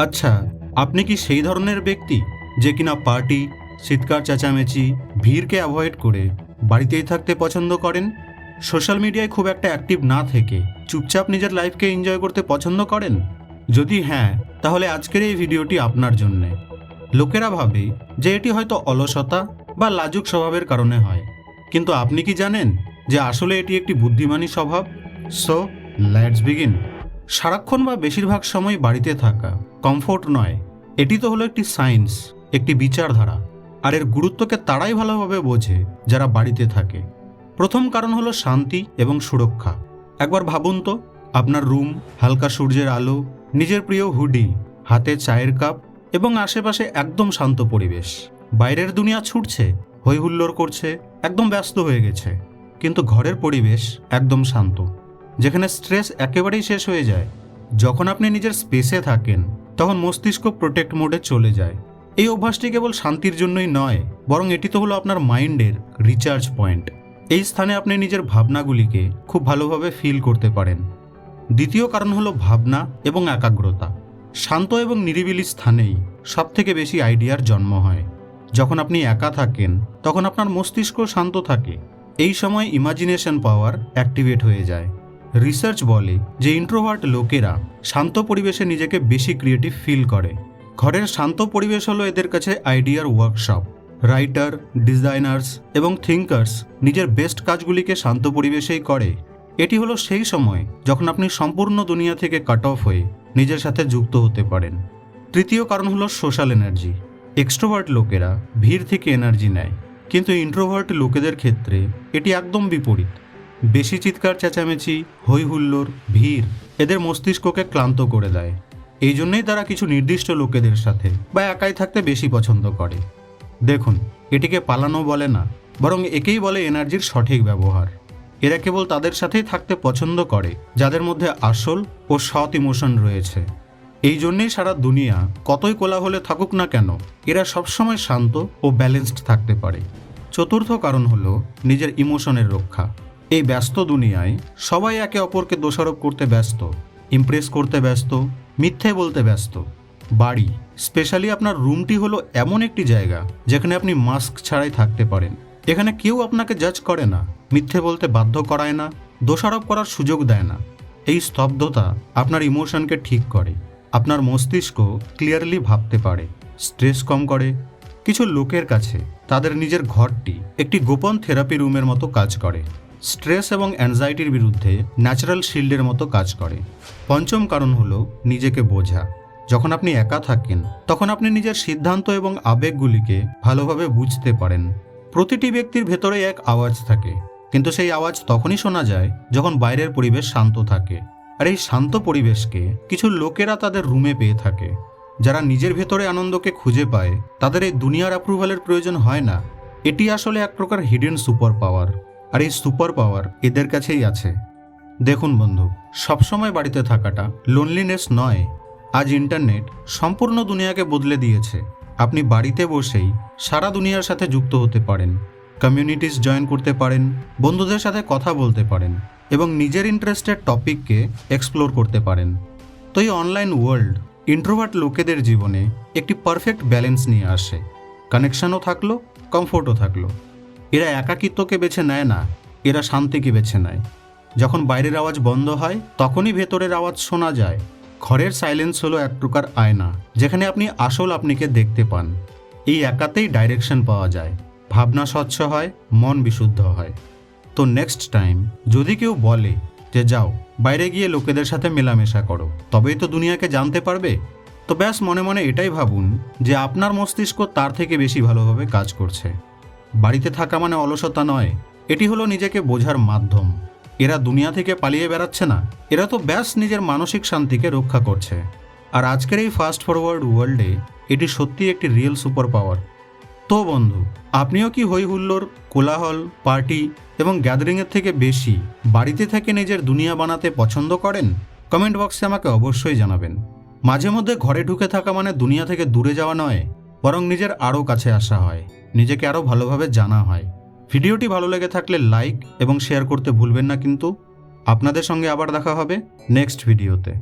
আচ্ছা, আপনি কি সেই ধরনের ব্যক্তি যে কিনা পার্টি, চিৎকার চেঁচামেচি, ভিড়কে অ্যাভয়েড করে বাড়িতেই থাকতে পছন্দ করেন? সোশ্যাল মিডিয়ায় খুব একটা অ্যাক্টিভ না থেকে চুপচাপ নিজের লাইফকে এনজয় করতে পছন্দ করেন? যদি হ্যাঁ, তাহলে আজকের এই ভিডিওটি আপনার জন্যে। লোকেরা ভাবে যে এটি হয়তো অলসতা বা লাজুক স্বভাবের কারণে হয়, কিন্তু আপনি কি জানেন যে আসলে এটি একটি বুদ্ধিমানী স্বভাব? So let's begin. সারাক্ষণ বা বেশিরভাগ সময় বাড়িতে থাকা কমফোর্ট নয়, এটি তো হলো একটি সায়েন্স, একটি বিচারধারা। আর এর গুরুত্বকে তারাই ভালোভাবে বোঝে যারা বাড়িতে থাকে। প্রথম কারণ হলো শান্তি এবং সুরক্ষা। একবার ভাবুন তো, আপনার রুম, হালকা সূর্যের আলো, নিজের প্রিয় হুডি, হাতে চায়ের কাপ এবং আশেপাশে একদম শান্ত পরিবেশ। বাইরের দুনিয়া ছুটছে, হই হুল্লোড় করছে, একদম ব্যস্ত হয়ে গেছে, কিন্তু ঘরের পরিবেশ একদম শান্ত, যেখানে স্ট্রেস একেবারেই শেষ হয়ে যায়। যখন আপনি নিজের স্পেসে থাকেন তখন মস্তিষ্ক প্রোটেক্ট মোডে চলে যায়। এই অভ্যাসটি কেবল শান্তির জন্যই নয়, বরং এটি তো হলো আপনার মাইন্ডের রিচার্জ পয়েন্ট। এই স্থানে আপনি নিজের ভাবনাগুলিকে খুব ভালোভাবে ফিল করতে পারেন। দ্বিতীয় কারণ হলো ভাবনা এবং একাগ্রতা। শান্ত এবং নিরিবিলি স্থানেই সবথেকে বেশি আইডিয়ার জন্ম হয়। যখন আপনি একা থাকেন তখন আপনার মস্তিষ্ক শান্ত থাকে। এই সময় ইমাজিনেশন পাওয়ার অ্যাক্টিভেট হয়ে যায়। রিসার্চ বলে যে ইন্ট্রোভার্ট লোকেরা শান্ত পরিবেশে নিজেকে বেশি ক্রিয়েটিভ ফিল করে। ঘরের শান্ত পরিবেশ হলো এদের কাছে আইডিয়ার ওয়ার্কশপ। রাইটার, ডিজাইনার্স এবং থিঙ্কার্স নিজের বেস্ট কাজগুলিকে শান্ত পরিবেশেই করে। এটি হলো সেই সময় যখন আপনি সম্পূর্ণ দুনিয়া থেকে কাট অফ হয়ে নিজের সাথে যুক্ত হতে পারেন। তৃতীয় কারণ হলো সোশ্যাল এনার্জি। এক্সট্রোভার্ট লোকেরা ভিড় থেকে এনার্জি নেয়, কিন্তু ইন্ট্রোভার্ট লোকেদের ক্ষেত্রে এটি একদম বিপরীত। বেশি চিৎকার চেঁচামেচি, হই হুল্লোড়, ভিড় এদের মস্তিষ্ককে ক্লান্ত করে দেয়। এই জন্যই তারা কিছু নির্দিষ্ট লোকেদের সাথে বা একাই থাকতে বেশি পছন্দ করে। দেখুন, এটিকে পালানো বলে না, বরং একেই বলে এনার্জির সঠিক ব্যবহার। এরা কেবল তাদের সাথেই থাকতে পছন্দ করে যাদের মধ্যে আসল ও সৎ ইমোশন রয়েছে। এই জন্যেই সারা দুনিয়া কতই কোলাহলে থাকুক না কেন, এরা সবসময় শান্ত ও ব্যালেন্সড থাকতে পারে। চতুর্থ কারণ হলো নিজের ইমোশনের রক্ষা। এই ব্যস্ত দুনিয়ায় সবাই একে অপরকে দোষারোপ করতে ব্যস্ত, ইমপ্রেস করতে ব্যস্ত, মিথ্যে বলতে ব্যস্ত। বাড়ি, স্পেশালি আপনার রুমটি হলো এমন একটি জায়গা যেখানে আপনি মাস্ক ছাড়াই থাকতে পারেন। এখানে কেউ আপনাকে জাজ করে না, মিথ্যে বলতে বাধ্য করায় না, দোষারোপ করার সুযোগ দেয় না। এই স্তব্ধতা আপনার ইমোশনকে ঠিক করে, আপনার মস্তিষ্ক ক্লিয়ারলি ভাবতে পারে, স্ট্রেস কম করে। কিছু লোকের কাছে তাদের নিজের ঘরটি একটি গোপন থেরাপি রুমের মতো কাজ করে, স্ট্রেস এবং অ্যাংজাইটির বিরুদ্ধে ন্যাচারাল শিল্ডের মতো কাজ করে। পঞ্চম কারণ হলো নিজেকে বোঝা। যখন আপনি একা থাকেন তখন আপনি নিজের সিদ্ধান্ত এবং আবেগগুলিকে ভালোভাবে বুঝতে পারেন। প্রতিটি ব্যক্তির ভেতরে এক আওয়াজ থাকে, কিন্তু সেই আওয়াজ তখনই শোনা যায় যখন বাইরের পরিবেশ শান্ত থাকে। আর এই শান্ত পরিবেশকে কিছু লোকেরা তাদের রুমে পেয়ে থাকে। যারা নিজের ভেতরে আনন্দকে খুঁজে পায় তাদের এই দুনিয়ার অ্যাপ্রুভালের প্রয়োজন হয় না। এটি আসলে এক প্রকার হিডেন সুপার পাওয়ার, আর এই সুপার পাওয়ার এদের কাছেই আছে। দেখুন বন্ধু, সবসময় বাড়িতে থাকাটা লোনলিনেস নয়। আজ ইন্টারনেট সম্পূর্ণ দুনিয়াকে বদলে দিয়েছে। আপনি বাড়িতে বসেই সারা দুনিয়ার সাথে যুক্ত হতে পারেন, কমিউনিটিস জয়েন করতে পারেন, বন্ধুদের সাথে কথা বলতে পারেন এবং নিজের ইন্টারেস্টের টপিককে এক্সপ্লোর করতে পারেন। তো এই অনলাইন ওয়ার্ল্ড ইন্ট্রোভার্ট লোকেদের জীবনে একটি পারফেক্ট ব্যালেন্স নিয়ে আসে। কানেকশনও থাকলো, কমফোর্টও থাকলো। এরা একাকিত্বকে বেছে নেয় না, এরা শান্তিকে বেছে নেয়। যখন বাইরের আওয়াজ বন্ধ হয় তখনই ভেতরের আওয়াজ শোনা যায়। ঘরের সাইলেন্স হলো এক প্রকার আয়না, যেখানে আপনি আসল আপনিকে দেখতে পান। এই একাতেই ডাইরেকশন পাওয়া যায়, ভাবনা স্বচ্ছ হয়, মন বিশুদ্ধ হয়। তো নেক্সট টাইম যদি কেউ বলে যে যাও বাইরে গিয়ে লোকেদের সাথে মেলামেশা করো, তবেই তো দুনিয়াকে জানতে পারবে, তো ব্যাস মনে মনে এটাই ভাবুন যে আপনার মস্তিষ্ক তার থেকে বেশি ভালোভাবে কাজ করছে। বাড়িতে থাকা মানে অলসতা নয়, এটি হলো নিজেকে বোঝার মাধ্যম। এরা দুনিয়া থেকে পালিয়ে বেড়াচ্ছে না, এরা তো ব্যাস নিজের মানসিক শান্তিকে রক্ষা করছে। আর আজকের এই ফাস্ট ফরওয়ার্ড ওয়ার্ল্ডে এটি সত্যিই একটি রিয়েল সুপার পাওয়ার। তো বন্ধু, আপনিও কি হই হুল্লোড়, কোলাহল, পার্টি এবং গ্যাদারিংয়ের থেকে বেশি বাড়িতে থেকে নিজের দুনিয়া বানাতে পছন্দ করেন? কমেন্ট বক্সে আমাকে অবশ্যই জানাবেন। মাঝে মধ্যে ঘরে ঢুকে থাকা মানে দুনিয়া থেকে দূরে যাওয়া নয়, বরং নিজের আরও কাছে আসা হয়, নিজেকে আরও ভালোভাবে জানা হয়। ভিডিওটি ভালো লেগে থাকলে লাইক এবং শেয়ার করতে ভুলবেন না কিন্তু। আপনাদের সঙ্গে আবার দেখা হবে নেক্সট ভিডিওতে।